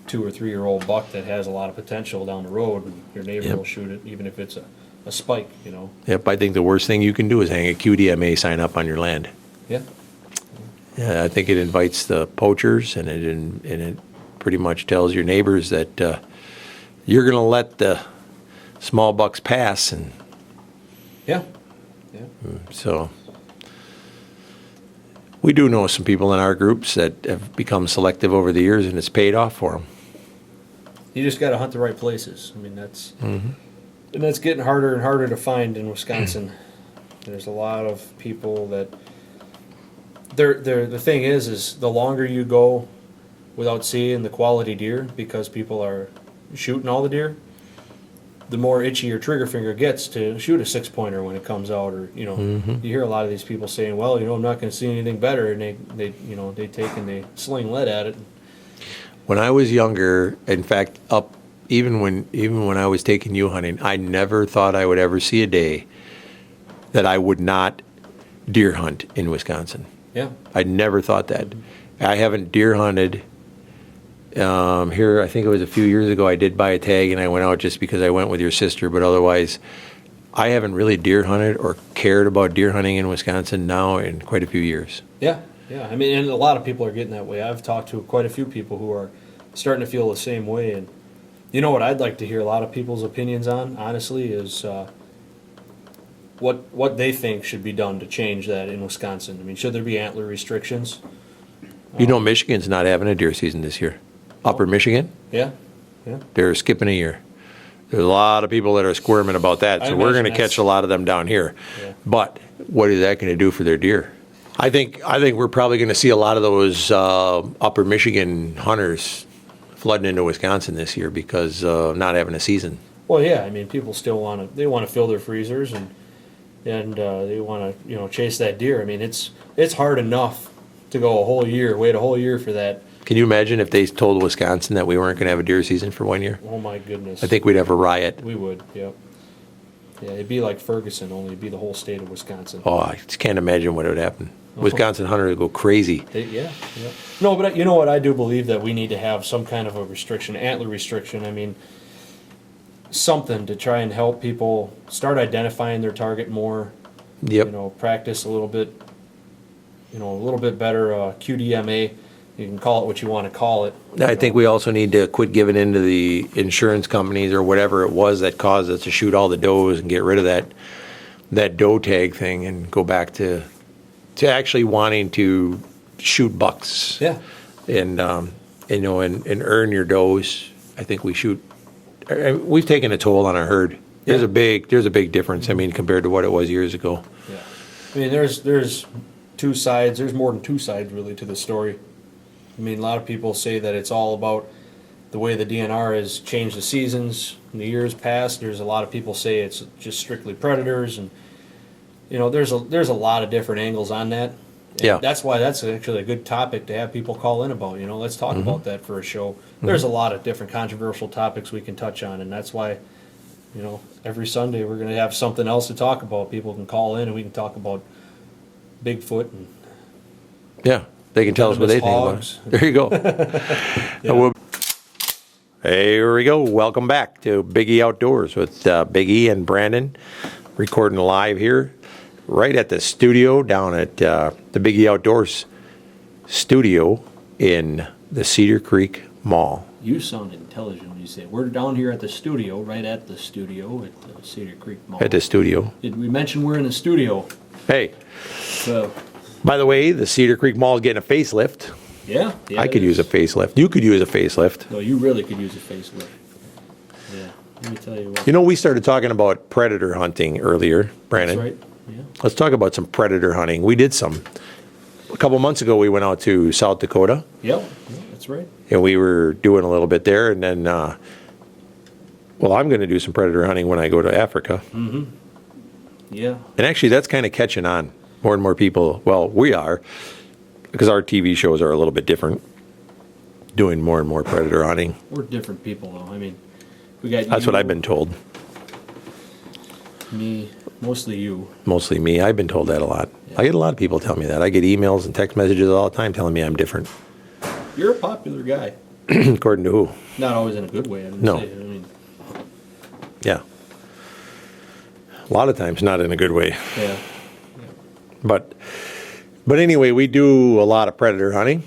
Speaker 2: 2 or 3 year old buck that has a lot of potential down the road, and your neighbor will shoot it, even if it's a spike.
Speaker 1: Yep. I think the worst thing you can do is hang a QDMA sign up on your land.
Speaker 2: Yeah.
Speaker 1: Yeah, I think it invites the poachers, and it pretty much tells your neighbors that you're going to let the small bucks pass, and
Speaker 2: Yeah.
Speaker 1: so we do know some people in our groups that have become selective over the years, and it's paid off for them.
Speaker 2: You just got to hunt the right places. I mean, and that's getting harder and harder to find in Wisconsin. There's a lot of people that the thing is the longer you go without seeing the quality deer, because people are shooting all the deer, the more itchy your trigger finger gets to shoot a 6-pointer when it comes out, or you hear a lot of these people saying, well, I'm not going to see anything better, and they take and they sling lead at it.
Speaker 1: When I was younger, in fact, even when I was taking you hunting, I never thought I would ever see a day that I would not deer hunt in Wisconsin.
Speaker 2: Yeah.
Speaker 1: I never thought that. I haven't deer hunted here. I think it was a few years ago. I did buy a tag, and I went out just because I went with your sister. But otherwise, I haven't really deer hunted or cared about deer hunting in Wisconsin now in quite a few years.
Speaker 2: Yeah. I mean, and a lot of people are getting that way. I've talked to quite a few people who are starting to feel the same way. And what I'd like to hear a lot of people's opinions on, honestly, is what they think should be done to change that in Wisconsin. I mean, should there be antler restrictions?
Speaker 1: Michigan's not having a deer season this year. Upper Michigan,
Speaker 2: Yeah.
Speaker 1: they're skipping a year. There's a lot of people that are squirming about that, so we're going to catch a lot of them down here.
Speaker 2: Yeah.
Speaker 1: But what is that going to do for their deer? I think we're probably going to see a lot of those Upper Michigan hunters flooding into Wisconsin this year because not having a season.
Speaker 2: Well, yeah. I mean, people still want to fill their freezers and they want to chase that deer. I mean, it's hard enough to go wait a whole year for that.
Speaker 1: Can you imagine if they told Wisconsin that we weren't going to have a deer season for 1 year?
Speaker 2: Oh my goodness.
Speaker 1: I think we'd have a riot.
Speaker 2: We would. Yep. Yeah, it'd be like Ferguson, only it'd be the whole state of Wisconsin.
Speaker 1: Oh, I just can't imagine what would happen. Wisconsin hunters would go crazy.
Speaker 2: Yeah. No, but you know what? I do believe that we need to have some kind of a restriction, antler restriction. I mean, something to try and help people start identifying their target more.
Speaker 1: Yep.
Speaker 2: Practice a little bit better QDMA. You can call it what you want to call it.
Speaker 1: I think we also need to quit giving in to the insurance companies or whatever it was that caused us to shoot all the does and get rid of that doe tag thing and go back to actually wanting to shoot bucks.
Speaker 2: Yeah.
Speaker 1: And earn your does. I think we've taken a toll on our herd. There's a big difference. I mean, compared to what it was years ago.
Speaker 2: Yeah. I mean, there's two sides. There's more than two sides really to the story. I mean, a lot of people say that it's all about the way the DNR has changed the seasons in the years past. There's a lot of people say it's just strictly predators, and there's a lot of different angles on that. And
Speaker 1: yeah,
Speaker 2: that's why that's actually a good topic to have people call in about. Let's talk about that for a show. There's a lot of different controversial topics we can touch on, and that's why every Sunday we're going to have something else to talk about. People can call in and we can talk about Bigfoot and
Speaker 1: they can tell us what they think about it. There you go. Here we go. Welcome back to Big E Outdoors with Big E and Brandon, recording live here right at the studio down at the Big E Outdoors studio in the Cedar Creek Mall.
Speaker 2: You sound intelligent when you say we're down here at the studio, right at the studio at the Cedar Creek Mall.
Speaker 1: At the studio.
Speaker 2: Did we mention we're in the studio?
Speaker 1: Hey.
Speaker 2: So
Speaker 1: By the way, the Cedar Creek Mall is getting a facelift.
Speaker 2: Yeah.
Speaker 1: I could use a facelift. You could use a facelift.
Speaker 2: No, you really could use a facelift. Yeah. Let me tell you what.
Speaker 1: You know, we started talking about predator hunting earlier, Brandon.
Speaker 2: That's right. Yeah.
Speaker 1: Let's talk about some predator hunting. We did some. A couple months ago, we went out to South Dakota.
Speaker 2: Yep. Yeah, that's right.
Speaker 1: And we were doing a little bit there. And then, well, I'm going to do some predator hunting when I go to Africa.
Speaker 2: Mm-hmm. Yeah.
Speaker 1: And actually, that's kind of catching on. More and more people, well, we are, because our TV shows are a little bit different, doing more and more predator hunting.
Speaker 2: We're different people, though. I mean, we got
Speaker 1: That's
Speaker 2: you,
Speaker 1: what I've been told.
Speaker 2: me, mostly you.
Speaker 1: Mostly me. I've been told that a lot. I get a lot of people tell me that. I get emails and text messages all the time telling me I'm different.
Speaker 2: You're a popular guy.
Speaker 1: According to who?
Speaker 2: Not always in a good way.
Speaker 1: No.
Speaker 2: I mean,
Speaker 1: Yeah. A lot of times not in a good way.
Speaker 2: yeah.
Speaker 1: But anyway, we do a lot of predator hunting.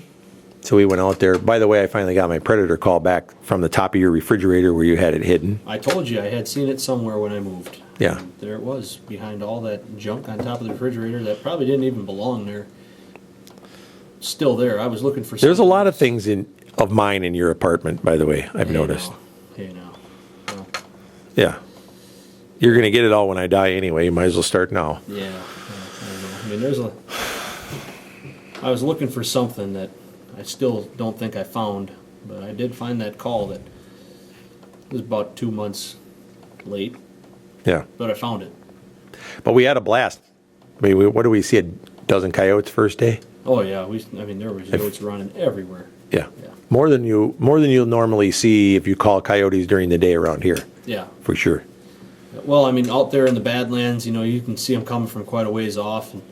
Speaker 1: So we went out there. By the way, I finally got my predator call back from the top of your refrigerator where you had it hidden.
Speaker 2: I told you I had seen it somewhere when I moved.
Speaker 1: Yeah.
Speaker 2: And there it was, behind all that junk on top of the refrigerator that probably didn't even belong there. Still there. I was looking for something.
Speaker 1: There's a lot of things of mine in your apartment, by the way, I've
Speaker 2: Hey,
Speaker 1: noticed.
Speaker 2: now. Hey, now. Well,
Speaker 1: Yeah. You're going to get it all when I die anyway. You might as well start now.
Speaker 2: yeah. I don't know. I mean, I was looking for something that I still don't think I found, but I did find that call that was about 2 months late,
Speaker 1: Yeah.
Speaker 2: but I found it.
Speaker 1: But we had a blast. I mean, what do we see? A dozen coyotes first day?
Speaker 2: Oh yeah, there was goats running everywhere.
Speaker 1: Yeah.
Speaker 2: Yeah.
Speaker 1: More than you'll normally see if you call coyotes during the day around here,
Speaker 2: Yeah.
Speaker 1: for sure.
Speaker 2: Well, I mean, out there in the Badlands, you can see them coming from quite a ways off. And,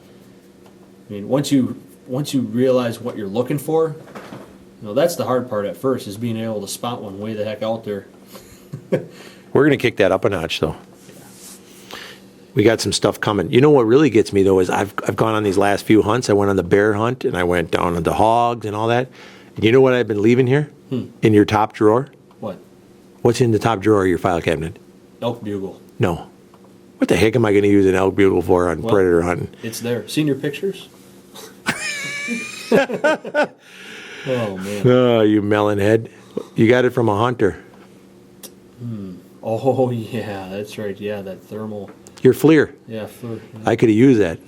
Speaker 2: I mean, once you realize what you're looking for, that's the hard part at first, is being able to spot one way the heck out there.
Speaker 1: We're going to kick that up a notch, though. We got some stuff coming. You know what really gets me, though, is I've gone on these last few hunts. I went on the bear hunt, and I went down on the hogs and all that. And you know what I've been leaving here? In your top drawer?
Speaker 2: What?
Speaker 1: What's in the top drawer of your file cabinet?
Speaker 2: Elk bugle.
Speaker 1: No. What the heck am I going to use an elk bugle for on predator hunting?
Speaker 2: It's there. Seen your pictures? Oh, man.
Speaker 1: Oh, you melonhead. You got it from a hunter.
Speaker 2: Oh, yeah, that's right. Yeah, that thermal.
Speaker 1: Your FLIR.
Speaker 2: Yeah,
Speaker 1: I could have used that.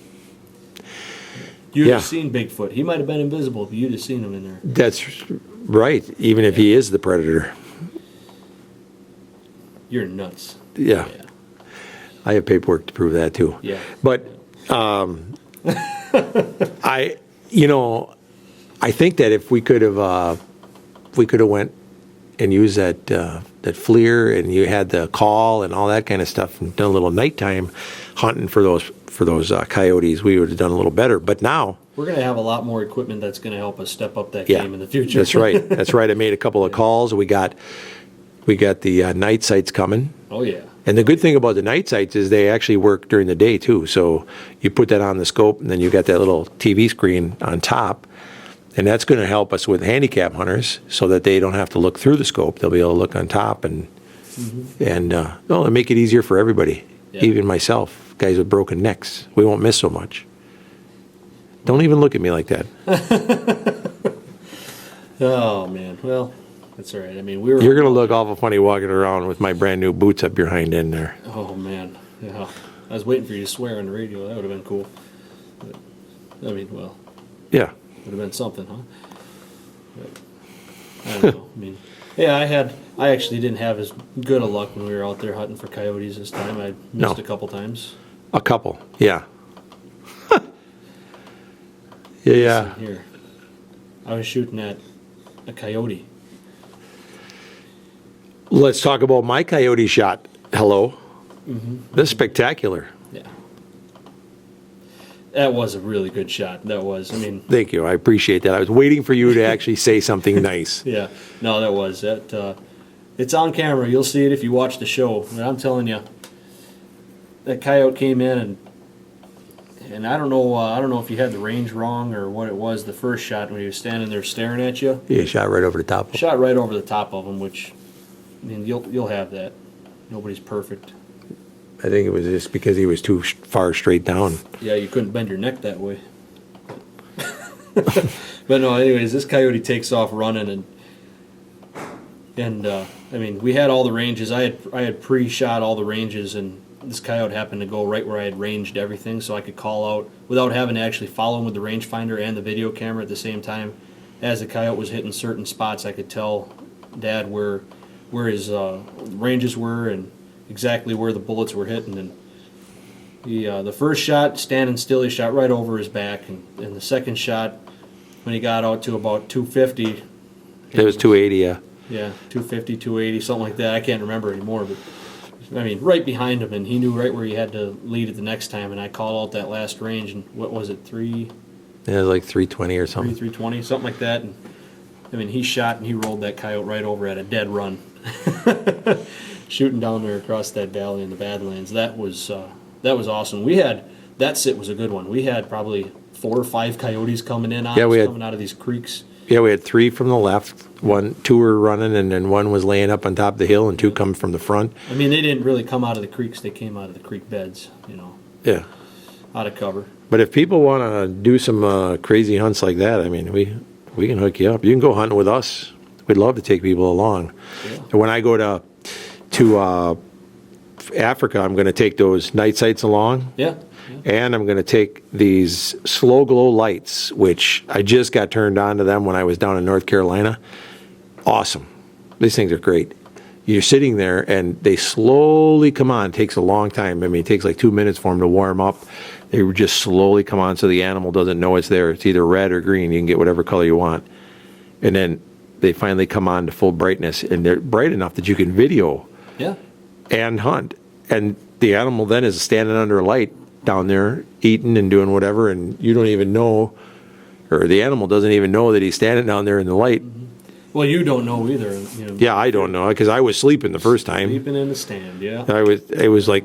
Speaker 2: you'd
Speaker 1: yeah.
Speaker 2: have seen Bigfoot. He might have been invisible, but you'd have seen him in there.
Speaker 1: That's right, even if he is the predator.
Speaker 2: You're nuts.
Speaker 1: Yeah. I have paperwork to prove that, too.
Speaker 2: Yeah.
Speaker 1: But I think that if we could have went and used that FLIR, and you had the call and all that kind of stuff, and done a little nighttime hunting for those coyotes, we would have done a little better. But now
Speaker 2: We're going to have a lot more equipment that's going to help us step up that
Speaker 1: yeah,
Speaker 2: game in the future.
Speaker 1: That's right. That's right. I made a couple of calls. We got the night sights coming.
Speaker 2: Oh, yeah.
Speaker 1: And the good thing about the night sights is they actually work during the day too. So you put that on the scope, and then you got that little TV screen on top, and that's going to help us with handicap hunters so that they don't have to look through the scope. They'll be able to look on top, and it'll make it easier for everybody,
Speaker 2: Yeah.
Speaker 1: even myself, guys with broken necks. We won't miss so much. Don't even look at me like that.
Speaker 2: Oh, man. Well, that's all right. I mean,
Speaker 1: You're going to look awful funny walking around with my brand new boots up your hind end there.
Speaker 2: Oh, man. Yeah. I was waiting for you to swear on the radio. That would have been cool. But, I mean, well,
Speaker 1: Yeah.
Speaker 2: would have been something, huh? But, I don't know. I mean, yeah, I actually didn't have as good a luck when we were out there hunting for coyotes this time. I missed
Speaker 1: No.
Speaker 2: a couple times.
Speaker 1: A couple. Yeah. Yeah.
Speaker 2: Listen here. I was shooting at a coyote.
Speaker 1: Let's talk about my coyote shot. Hello. This is spectacular.
Speaker 2: Yeah. That was a really good shot. That was, I mean,
Speaker 1: Thank you. I appreciate that. I was waiting for you to actually say something nice.
Speaker 2: yeah. No, that was. It's on camera. You'll see it if you watch the show. But I'm telling you, that coyote came in, and I don't know if you had the range wrong or what it was the first shot when he was standing there staring at you.
Speaker 1: Yeah, shot right over the top.
Speaker 2: Shot right over the top of him, which, I mean, you'll have that. Nobody's perfect.
Speaker 1: I think it was just because he was too far straight down.
Speaker 2: Yeah, you couldn't bend your neck that way. But no, anyways, this coyote takes off running, and I mean, we had all the ranges. I had pre-shot all the ranges, and this coyote happened to go right where I had ranged everything, so I could call out without having to actually follow him with the rangefinder and the video camera at the same time. As the coyote was hitting certain spots, I could tell Dad where his ranges were and exactly where the bullets were hitting. And the first shot, standing still, he shot right over his back, and the second shot, when he got out to about 250,
Speaker 1: It was 280, yeah.
Speaker 2: yeah, 250, 280, something like that. I can't remember anymore, but I mean, right behind him, and he knew right where he had to lead it the next time. And I called out that last range, and what was it,
Speaker 1: It was like 320 or something.
Speaker 2: 320, something like that. And I mean, he shot and he rolled that coyote right over at a dead run, shooting down there across that valley in the Badlands. That was awesome. That sit was a good one. We had probably 4 or 5 coyotes coming in on us, coming out of these creeks.
Speaker 1: Yeah, we had 3 from the left, 2 were running, and then 1 was laying up on top of the hill, and 2 coming from the front.
Speaker 2: I mean, they didn't really come out of the creeks; they came out of the creek beds,
Speaker 1: Yeah.
Speaker 2: out of cover.
Speaker 1: But if people want to do some crazy hunts like that, I mean, we can hook you up. You can go hunting with us. We'd love to take people along.
Speaker 2: Yeah.
Speaker 1: And when I go to Africa, I'm going to take those night sights along.
Speaker 2: Yeah.
Speaker 1: And I'm going to take these slow glow lights, which I just got turned on to them when I was down in North Carolina. Awesome. These things are great. You're sitting there and they slowly come on. It takes a long time. I mean, it takes like 2 minutes for them to warm up. They would just slowly come on so the animal doesn't know it's there. It's either red or green. You can get whatever color you want. And then they finally come on to full brightness, and they're bright enough that you can video and hunt. And the animal then is standing under a light down there eating and doing whatever, and you don't even know, or the animal doesn't even know that he's standing down there in the light.
Speaker 2: Well, you don't know either.
Speaker 1: Yeah, I don't know, because I was sleeping the first time.
Speaker 2: Sleeping in the stand, yeah.
Speaker 1: It was like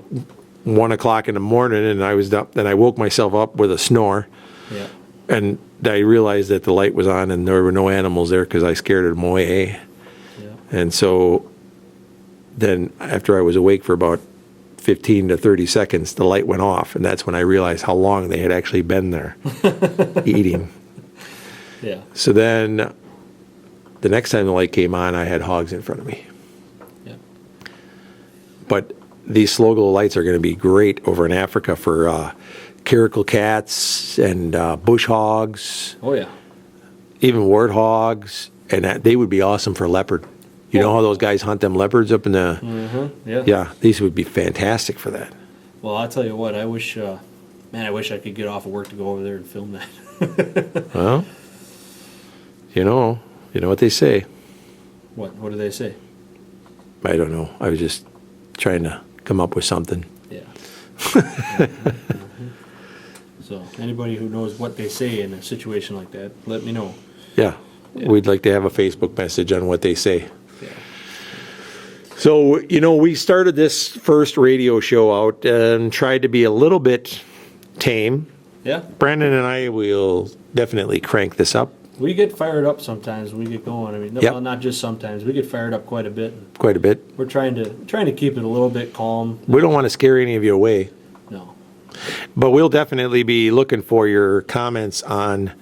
Speaker 1: 1 o'clock in the morning, and I was up. Then I woke myself up with a snore,
Speaker 2: Yeah.
Speaker 1: and I realized that the light was on and there were no animals there because I scared them away.
Speaker 2: Yeah.
Speaker 1: And so then after I was awake for about 15 to 30 seconds, the light went off, and that's when I realized how long they had actually been there eating.
Speaker 2: Yeah.
Speaker 1: So then the next time the light came on, I had hogs in front of me.
Speaker 2: Yeah.
Speaker 1: But these slow glow lights are going to be great over in Africa for caracal cats and bush hogs,
Speaker 2: Oh yeah.
Speaker 1: even warthogs, and they would be awesome for leopard. You know how those guys hunt them leopards up in the...
Speaker 2: Mm-hmm. Yeah.
Speaker 1: Yeah, these would be fantastic for that.
Speaker 2: Well, I'll tell you what. I wish I could get off of work to go over there and film that.
Speaker 1: Well, you know what they say.
Speaker 2: What do they say?
Speaker 1: I don't know. I was just trying to come up with something.
Speaker 2: Yeah. Mm-hmm. So anybody who knows what they say in a situation like that, let me know.
Speaker 1: Yeah, we'd like to have a Facebook message on what they say.
Speaker 2: Yeah.
Speaker 1: So, we started this first radio show out and tried to be a little bit tame.
Speaker 2: Yeah.
Speaker 1: Brandon and I will definitely crank this up
Speaker 2: We get fired up sometimes when we get going. I mean,
Speaker 1: Yep.
Speaker 2: well, not just sometimes. We get fired up quite a bit.
Speaker 1: quite a bit.
Speaker 2: We're trying to keep it a little bit calm.
Speaker 1: We don't want to scare any of you away,
Speaker 2: No.
Speaker 1: but we'll definitely be looking for your comments on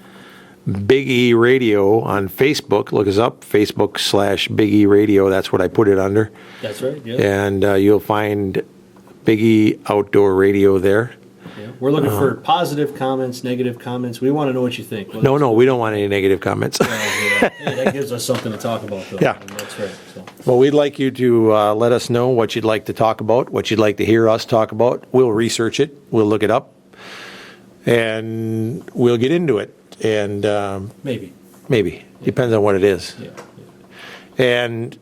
Speaker 1: Big E Radio on Facebook. Look us up, Facebook/Big E Radio. That's what I put it under.
Speaker 2: That's right. Yeah.
Speaker 1: And you'll find Big E Outdoor Radio there.
Speaker 2: Yeah. We're looking for positive comments, negative comments. We want to know what you think.
Speaker 1: No, we don't want any negative comments.
Speaker 2: Yeah. Hey, that gives us something to talk about, though.
Speaker 1: Yeah.
Speaker 2: And that's right. So.
Speaker 1: Well, we'd like you to let us know what you'd like to talk about, what you'd like to hear us talk about. We'll research it. We'll look it up. And we'll get into it. And
Speaker 2: Maybe.
Speaker 1: Depends on what it is.
Speaker 2: Yeah.
Speaker 1: And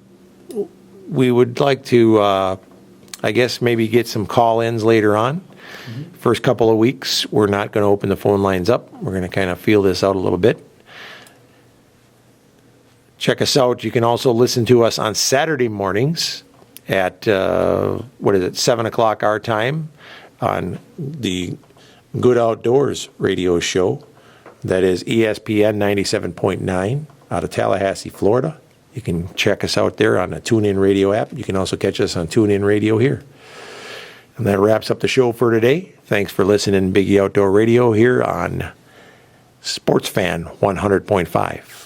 Speaker 1: we would like to, I guess, maybe get some call-ins later on.
Speaker 2: Mm-hmm.
Speaker 1: First couple of weeks, we're not going to open the phone lines up. We're going to kind of feel this out a little bit. Check us out. You can also listen to us on Saturday mornings at, 7 o'clock our time on the Good Outdoors radio show. That is ESPN 97.9 out of Tallahassee, Florida. You can check us out there on the TuneIn Radio app. You can also catch us on TuneIn Radio here. And that wraps up the show for today. Thanks for listening to Big E Outdoor Radio here on Sports Fan 100.5.